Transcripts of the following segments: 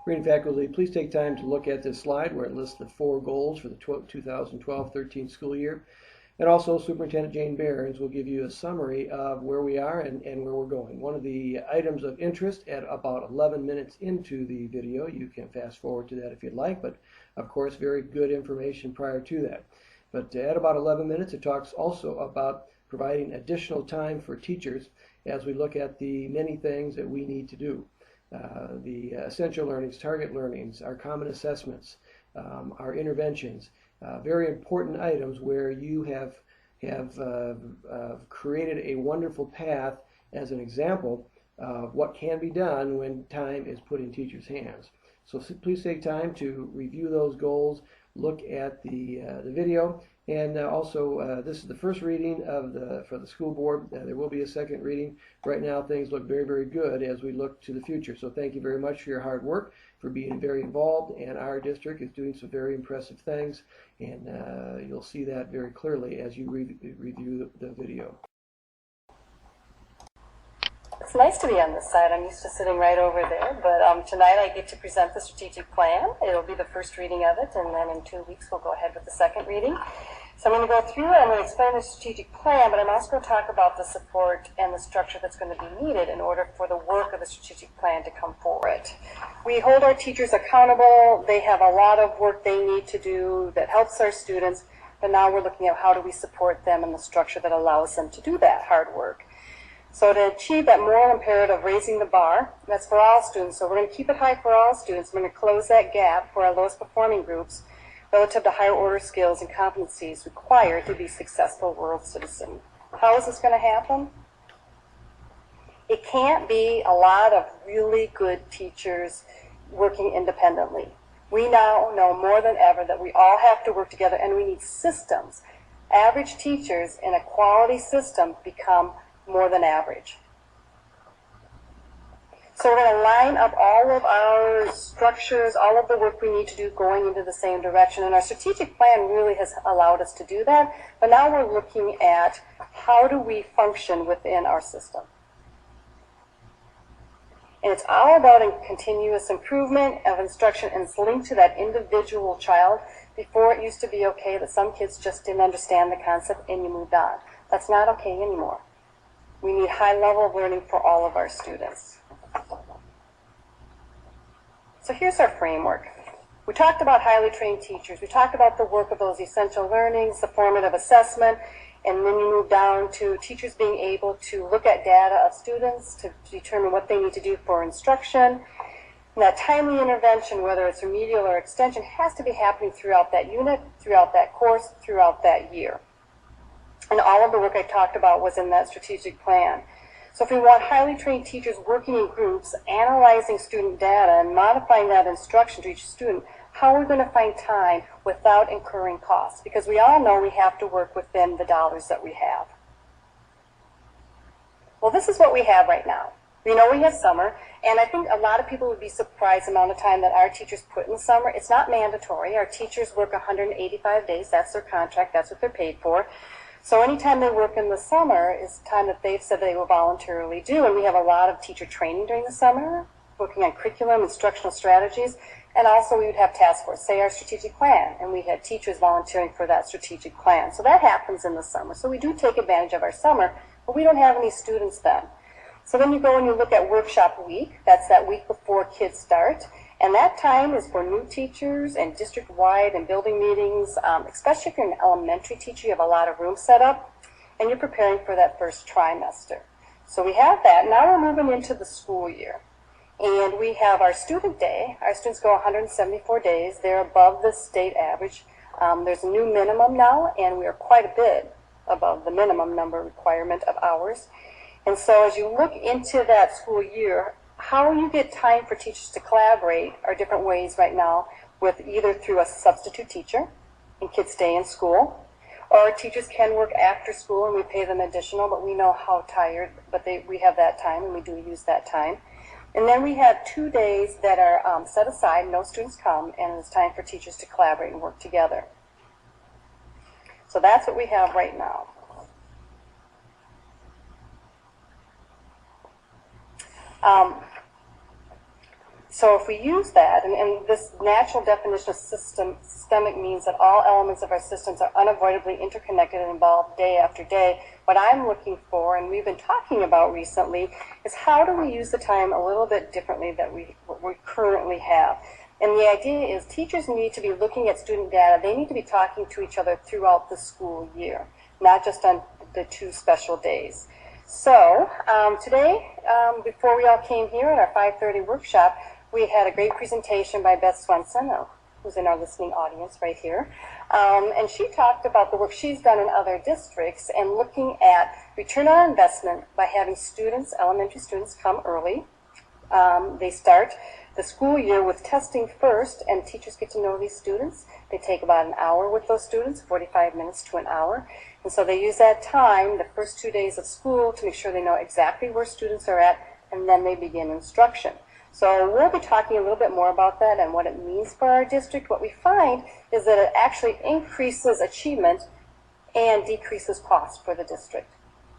Reading faculty, please take time to look at this slide where it lists the 4 goals for the 2012-13 school year. And also, Superintendent Jane Behrens will give you a summary of where we are and where we're going. One of the items of interest at about 11 minutes into the video, you can fast forward to that if you'd like, but of course, very good information prior to that. But at about 11 minutes, it talks also about providing additional time for teachers as we look at the many things that we need to do. The essential learnings, target learnings, our common assessments, our interventions, very important items where you have created a wonderful path as an example of what can be done when time is put in teachers' hands. So please take time to review those goals, look at the video, and also this is the first reading for the school board. There will be a second reading. Right now things look very, very good as we look to the future. So thank you very much for your hard work, for being very involved, and our district is doing some very impressive things, and you'll see that very clearly as you review the video. It's nice to be on this side. I'm used to sitting right over there, but tonight I get to present the strategic plan. It'll be the first reading of it, and then in 2 weeks we'll go ahead with the second reading. So I'm going to go through and I'm going to explain the strategic plan, but I'm also going to talk about the support and the structure that's going to be needed in order for the work of the strategic plan to come forward. We hold our teachers accountable. They have a lot of work they need to do that helps our students, but now we're looking at how do we support them in the structure that allows them to do that hard work. So to achieve that moral imperative of raising the bar, that's for all students. So we're going to keep it high for all students. We're going to close that gap for our lowest performing groups relative to higher order skills and competencies required to be a successful world citizen. How is this going to happen? It can't be a lot of really good teachers working independently. We now know more than ever that we all have to work together, and we need systems. Average teachers in a quality system become more than average. So we're going to line up all of our structures, all of the work we need to do going into the same direction. And our strategic plan really has allowed us to do that. But now we're looking at how do we function within our system. And it's all about a continuous improvement of instruction, and it's linked to that individual child. Before, it used to be okay that some kids just didn't understand the concept and you moved on. That's not okay anymore. We need high level of learning for all of our students. So here's our framework. We talked about highly trained teachers. We talked about the work of those essential learnings, the formative assessment, and then you move down to teachers being able to look at data of students to determine what they need to do for instruction. And that timely intervention, whether it's remedial or extension, has to be happening throughout that unit, throughout that course, throughout that year. And all of the work I talked about was in that strategic plan. So if we want highly trained teachers working in groups, analyzing student data, and modifying that instruction to each student, how are we going to find time without incurring costs? Because we all know we have to work within the dollars that we have. Well, this is what we have right now. We know we have summer, and I think a lot of people would be surprised the amount of time that our teachers put in the summer. It's not mandatory. Our teachers work 185 days. That's their contract. That's what they're paid for. So anytime they work in the summer is time that they've said they will voluntarily do. And we have a lot of teacher training during the summer, working on curriculum, instructional strategies. And also we would have task force, say our strategic plan, and we had teachers volunteering for that strategic plan. So that happens in the summer. So we do take advantage of our summer, but we don't have any students then. So then you go and you look at workshop week. That's that week before kids start. And that time is for new teachers and district-wide and building meetings, especially if you're an elementary teacher, you have a lot of room set up, and you're preparing for that first trimester. So we have that. Now we're moving into the school year. And we have our student day. Our students go 174 days. They're above the state average. There's a new minimum now, and we are quite a bit above the minimum number requirement of hours. And so as you look into that school year, how you get time for teachers to collaborate are different ways right now, with either through a substitute teacher and kids stay in school, or teachers can work after school and we pay them additional, but we know how tired, but we have that time and we do use that time. And then we have 2 days that are set aside, no students come, and it's time for teachers to collaborate and work together. So that's what we have right now. So if we use that, and this natural definition of systemic means that all elements of our systems are unavoidably interconnected and involved day after day, what I'm looking for, and we've been talking about recently, is how do we use the time a little bit differently than we currently have. And the idea is teachers need to be looking at student data. They need to be talking to each other throughout the school year, not just on the 2 special days. So today, before we all came here at our 5:30 workshop, we had a great presentation by Beth Swenson, who's in our listening audience right here. And she talked about the work she's done in other districts and looking at return on investment by having students, elementary students, come early. They start the school year with testing first, and teachers get to know these students. They take about an hour with those students, 45 minutes to an hour. And so they use that time, the first 2 days of school, to make sure they know exactly where students are at, and then they begin instruction. So we'll be talking a little bit more about that and what it means for our district. What we find is that it actually increases achievement and decreases cost for the district.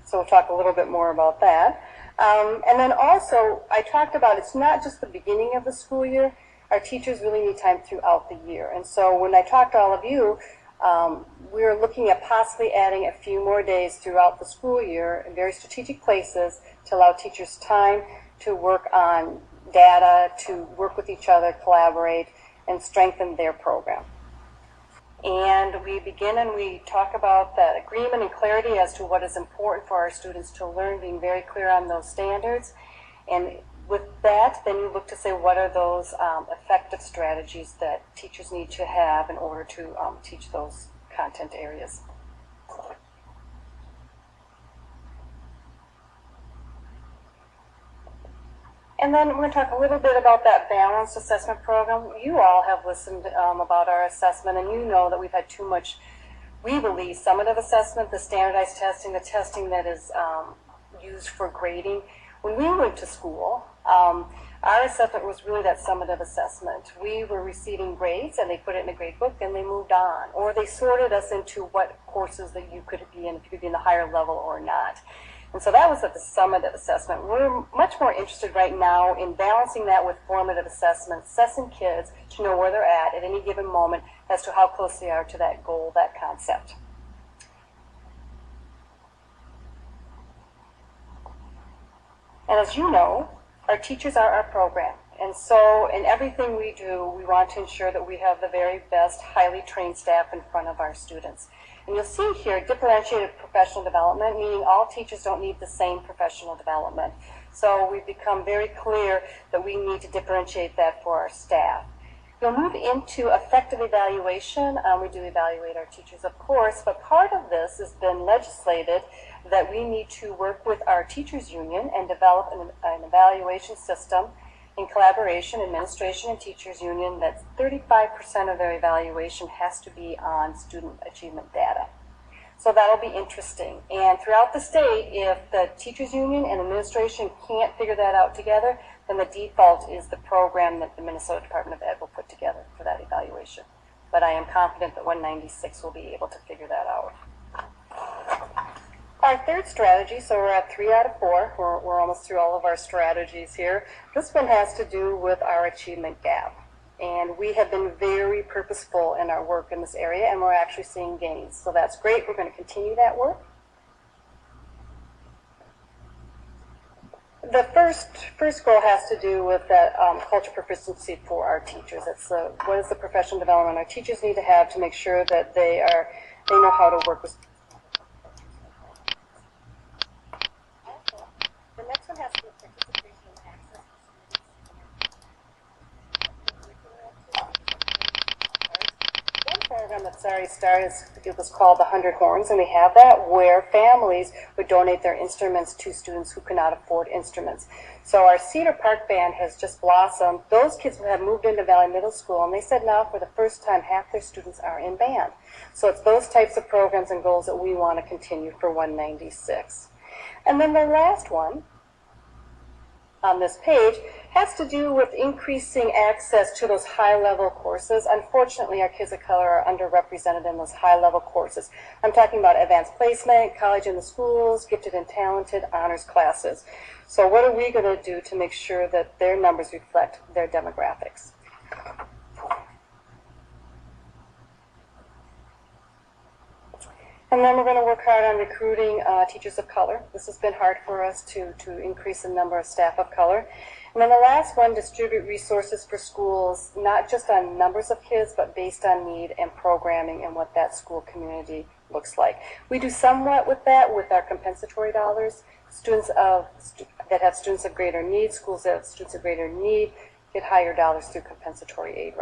So we'll talk a little bit more about that. And then also, I talked about it's not just the beginning of the school year. Our teachers really need time throughout the year. And so when I talked to all of you, we're looking at possibly adding a few more days throughout the school year in very strategic places to allow teachers time to work on data, to work with each other, collaborate, and strengthen their program. And we begin and we talk about that agreement and clarity as to what is important for our students to learn, being very clear on those standards. And with that, then you look to say what are those effective strategies that teachers need to have in order to teach those content areas. And then we're going to talk a little bit about that balanced assessment program. You all have listened about our assessment, and you know that we've had too much, we believe, summative assessment, the standardized testing, the testing that is used for grading. When we went to school, our assessment was really that summative assessment. We were receiving grades, and they put it in a grade book, and they moved on. Or they sorted us into what courses that you could be in, if you could be in the higher level or not. And so that was at the summative assessment. We're much more interested right now in balancing that with formative assessment, assessing kids to know where they're at any given moment as to how close they are to that goal, that concept. And as you know, our teachers are our program. And so in everything we do, we want to ensure that we have the very best, highly trained staff in front of our students. And you'll see here differentiated professional development, meaning all teachers don't need the same professional development. So we've become very clear that we need to differentiate that for our staff. We'll move into effective evaluation. We do evaluate our teachers, of course, but part of this has been legislated that we need to work with our teachers union and develop an evaluation system in collaboration, administration and teachers union, that 35% of their evaluation has to be on student achievement data. So that'll be interesting. And throughout the state, if the teachers union and administration can't figure that out together, then the default is the program that the Minnesota Department of Ed will put together for that evaluation. But I am confident that 196 will be able to figure that out. Our third strategy, so we're at 3 out of 4. We're almost through all of our strategies here. This one has to do with our achievement gap. And we have been very purposeful in our work in this area, and we're actually seeing gains. So that's great. We're going to continue that work. The first goal has to do with that culture proficiency for our teachers. It's what is the professional development our teachers need to have to make sure that they know how to work with. The next one has to do with participation and access to one program that's already started. It was called the 100 Horns, and we have that where families would donate their instruments to students who cannot afford instruments. So our Cedar Park band has just blossomed. Those kids have moved into Valley Middle School, and they said now for the first time half their students are in band. So it's those types of programs and goals that we want to continue for 196. And then the last one on this page has to do with increasing access to those high-level courses. Unfortunately, our kids of color are underrepresented in those high-level courses. I'm talking about advanced placement, college in the schools, gifted and talented, honors classes. So what are we going to do to make sure that their numbers reflect their demographics? And then we're going to work hard on recruiting teachers of color. This has been hard for us to increase the number of staff of color. And then the last one, distribute resources for schools, not just on numbers of kids, but based on need and programming and what that school community looks like. We do somewhat with that with our compensatory dollars. Students that have students of greater need, schools that have students of greater need, get higher dollars through compensatory aid.